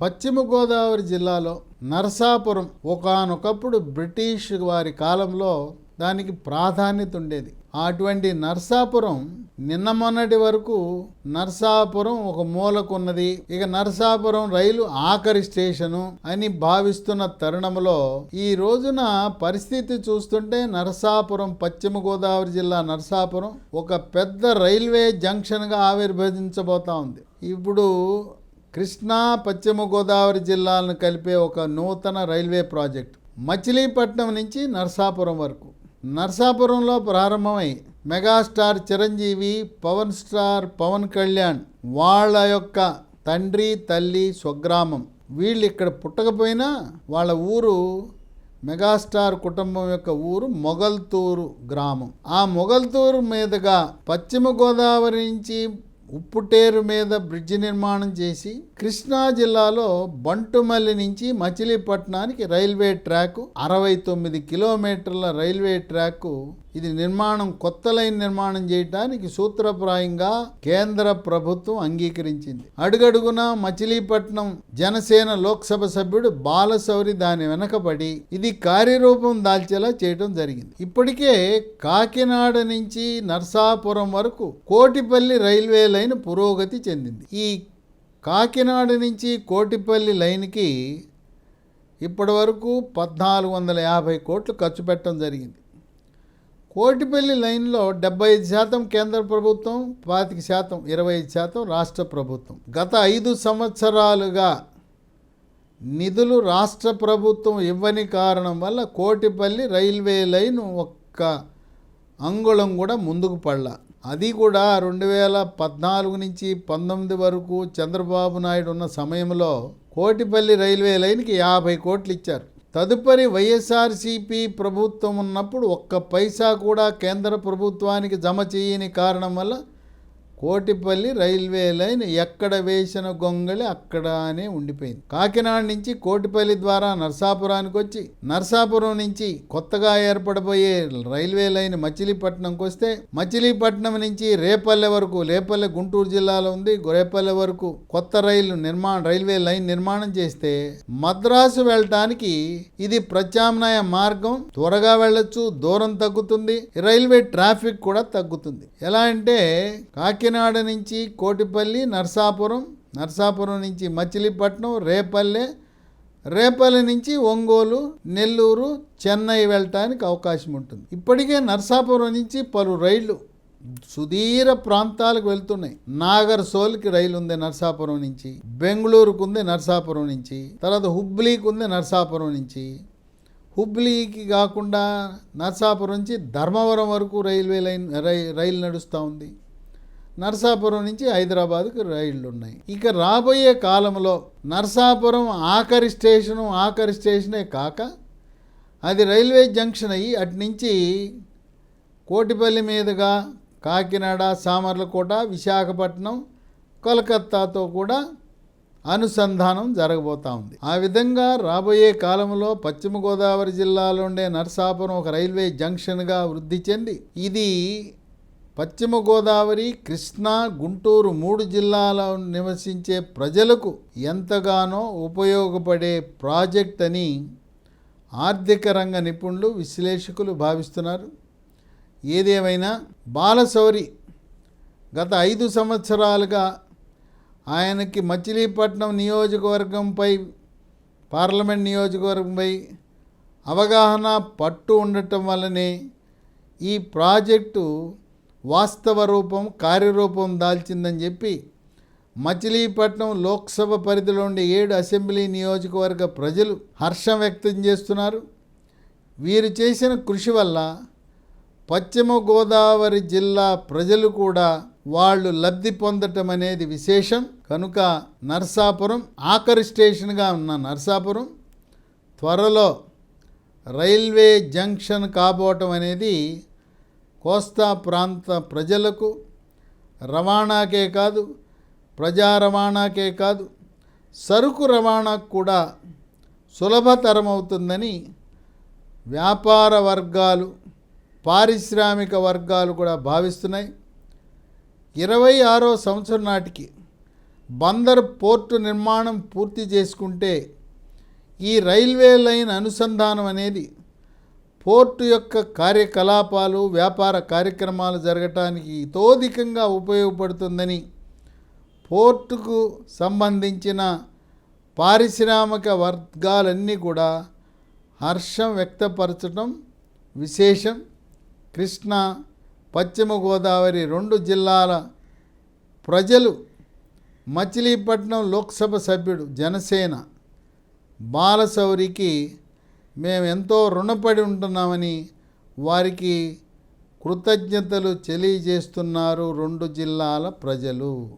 పశ్చిమ గోదావరి జిల్లాలో నరసాపురం ఒకానొకప్పుడు బ్రిటిష్ వారి కాలంలో దానికి ప్రాధాన్యత ఉండేది. అటువంటి నరసాపురం నిన్న మొన్నటి వరకు నరసాపురం ఒక మూలకున్నది. ఇక నరసాపురం రైలు ఆఖరి స్టేషను అని భావిస్తున్న తరుణంలో ఈ రోజున పరిస్థితి చూస్తుంటే నరసాపురం, పశ్చిమ గోదావరి జిల్లా నరసాపురం ఒక పెద్ద రైల్వే జంక్షన్గా ఆవిర్భవించబోతా ఉంది. ఇప్పుడు కృష్ణా, పశ్చిమ గోదావరి జిల్లాలను కలిపే ఒక నూతన రైల్వే ప్రాజెక్టు మచిలీపట్నం నుంచి నరసాపురం వరకు. నరసాపురంలో ప్రారంభమై మెగాస్టార్ చిరంజీవి, పవన్ స్టార్ పవన్ కళ్యాణ్ వాళ్ళ యొక్క తండ్రి తల్లి స్వగ్రామం. వీళ్ళు ఇక్కడ పుట్టకపోయినా వాళ్ళ ఊరు, మెగాస్టార్ కుటుంబం యొక్క ఊరు మొగల్తూరు గ్రామం. ఆ మొగల్తూరు మీదుగా పశ్చిమ గోదావరి నుంచి ఉప్పుటేరు మీద బ్రిడ్జి నిర్మాణం చేసి కృష్ణా జిల్లాలో బంటుమల్లి నుంచి మచిలీపట్నానికి రైల్వే ట్రాక్ 69 కిలోమీటర్ల రైల్వే ట్రాక్. ఇది నిర్మాణం, కొత్త లైన్ నిర్మాణం చేయడానికి సూత్రప్రాయంగా కేంద్ర ప్రభుత్వం అంగీకరించింది. అడుగడుగునా మచిలీపట్నం జనసేన లోక్సభ సభ్యుడు బాలశౌరి దాని వెనకబడి ఇది కార్యరూపం దాల్చేలా చేయడం జరిగింది. ఇప్పటికే కాకినాడ నుంచి నరసాపురం వరకు కోటిపల్లి రైల్వే లైన్ పురోగతి చెందింది. ఈ కాకినాడ నుంచి కోటిపల్లి లైన్కి ఇప్పటి వరకు 1450 కోట్లు ఖర్చు పెట్టడం జరిగింది. కోటిపల్లి లైన్లో 75% కేంద్ర ప్రభుత్వం, 25%, 25% రాష్ట్ర ప్రభుత్వం. గత 5 సంవత్సరాలుగా నిధులు రాష్ట్ర ప్రభుత్వం ఇవ్వని కారణం వల్ల కోటిపల్లి రైల్వే లైన్ ఒక్క అంగుళం కూడా ముందుకు పడలా. అది కూడా 2014 నుంచి 19 వరకు చంద్రబాబు నాయుడు ఉన్న సమయంలో కోటిపల్లి రైల్వే లైన్కి 50 కోట్లు ఇచ్చారు. తదుపరి వైఎస్ఆర్సీపీ ప్రభుత్వం ఉన్నప్పుడు ఒక్క పైసా కూడా కేంద్ర ప్రభుత్వానికి జమ చేయని కారణం వల్ల కోటిపల్లి రైల్వే లైన్ ఎక్కడ వేసిన గొంగళి అక్కడనే ఉండిపోయింది. కాకినాడ నుంచి కోటిపల్లి ద్వారా నరసాపురానికి వచ్చి, నరసాపురం నుంచి కొత్తగా ఏర్పడబోయే రైల్వే లైన్ మచిలీపట్నంకి వస్తే, మచిలీపట్నం నుంచి రేపల్లె వరకు, రేపల్లె గుంటూరు జిల్లాలో ఉంది, రేపల్లె వరకు కొత్త రైల్వే లైన్ నిర్మాణం చేస్తే మద్రాసు వెళ్ళటానికి ఇది ప్రత్యామ్నాయ మార్గం. త్వరగా వెళ్ళొచ్చు, దూరం తగ్గుతుంది, రైల్వే ట్రాఫిక్ కూడా తగ్గుతుంది. ఎలా అంటే కాకినాడ నుంచి కోటిపల్లి, నరసాపురం నుంచి మచిలీపట్నం, రేపల్లె నుంచి ఒంగోలు, నెల్లూరు, చెన్నై వెళ్ళటానికి అవకాశం ఉంటుంది. ఇప్పటికే నరసాపురం నుంచి పలు రైళ్లు సుదీర ప్రాంతాలకు వెళ్తున్నాయి. నాగర్సోల్కి రైలు ఉంది నరసాపురం నుంచి, బెంగళూరుకు ఉంది నరసాపురం నుంచి, తర్వాత హుబ్లీకి ఉంది నరసాపురం నుంచి. హుబ్లీకి కాకుండా నరసాపురం నుంచి ధర్మవరం వరకు రైలు నడుస్తూ ఉంది. నరసాపురం నుంచి హైదరాబాద్కు రైళ్లు ఉన్నాయి. ఇక రాబోయే కాలంలో నరసాపురం ఆఖరి స్టేషనే కాక అది రైల్వే జంక్షన్ అయ్యి అటు నుంచి కోటిపల్లి మీదుగా కాకినాడ, సామర్లకోట, విశాఖపట్నం, కోల్కత్తాతో కూడా అనుసంధానం జరగబోతా ఉంది. ఆ విధంగా రాబోయే కాలంలో పశ్చిమ గోదావరి జిల్లాలో ఉండే నరసాపురం ఒక రైల్వే జంక్షన్గా వృద్ధి చెంది ఇది పశ్చిమ గోదావరి, కృష్ణా, గుంటూరు 3 జిల్లాల నివసించే ప్రజలకు ఎంతగానో ఉపయోగపడే ప్రాజెక్ట్ అని ఆర్థిక రంగ నిపుణులు, విశ్లేషకులు భావిస్తున్నారు. ఏదేమైనా బాలశౌరి గత 5 సంవత్సరాలుగా ఆయనకి మచిలీపట్నం నియోజకవర్గంపై, పార్లమెంట్ నియోజకవర్గంపై అవగాహన, పట్టు ఉండటం వల్లనే ఈ ప్రాజెక్టు వాస్తవ రూపం, కార్యరూపం దాల్చిందని చెప్పి మచిలీపట్నం లోక్సభ పరిధిలో ఉండే 7 అసెంబ్లీ నియోజకవర్గ ప్రజలు హర్షం వ్యక్తం చేస్తున్నారు. వీరు చేసిన కృషి వల్ల పశ్చిమ గోదావరి జిల్లా ప్రజలు కూడా వాళ్ళు లబ్ధి పొందటం అనేది విశేషం. కనుక నరసాపురం ఆఖరి స్టేషన్గా ఉన్న నరసాపురం త్వరలో రైల్వే జంక్షన్ కాబోవటం అనేది కోస్తా ప్రాంత ప్రజలకు రవాణాకే కాదు, ప్రజా రవాణాకే కాదు, సరుకు రవాణాకు కూడా సులభతరం అవుతుందని వ్యాపార వర్గాలు, పారిశ్రామిక వర్గాలు కూడా భావిస్తున్నాయి. 26వ సంవత్సరం నాటికి బందర్ పోర్టు నిర్మాణం పూర్తి చేసుకుంటే ఈ రైల్వే లైన్ అనుసంధానం అనేది పోర్టు యొక్క కార్యకలాపాలు వ్యాపార కార్యక్రమాలు జరగటానికి ఇతోధికంగా ఉపయోగపడుతుందని పోర్టుకు సంబంధించిన పారిశ్రామిక వర్గాలన్నీ కూడా హర్షం వ్యక్తపరచడం విశేషం. కృష్ణా పశ్చిమ గోదావరి 2 జిల్లాల ప్రజలు మచిలీపట్నం లోక్సభ సభ్యుడు జనసేన బాలశౌరికి మేము ఎంతో రుణపడి ఉంటున్నామని వారికి కృతజ్ఞతలు తెలియజేస్తున్నారు 2 జిల్లాల ప్రజలు.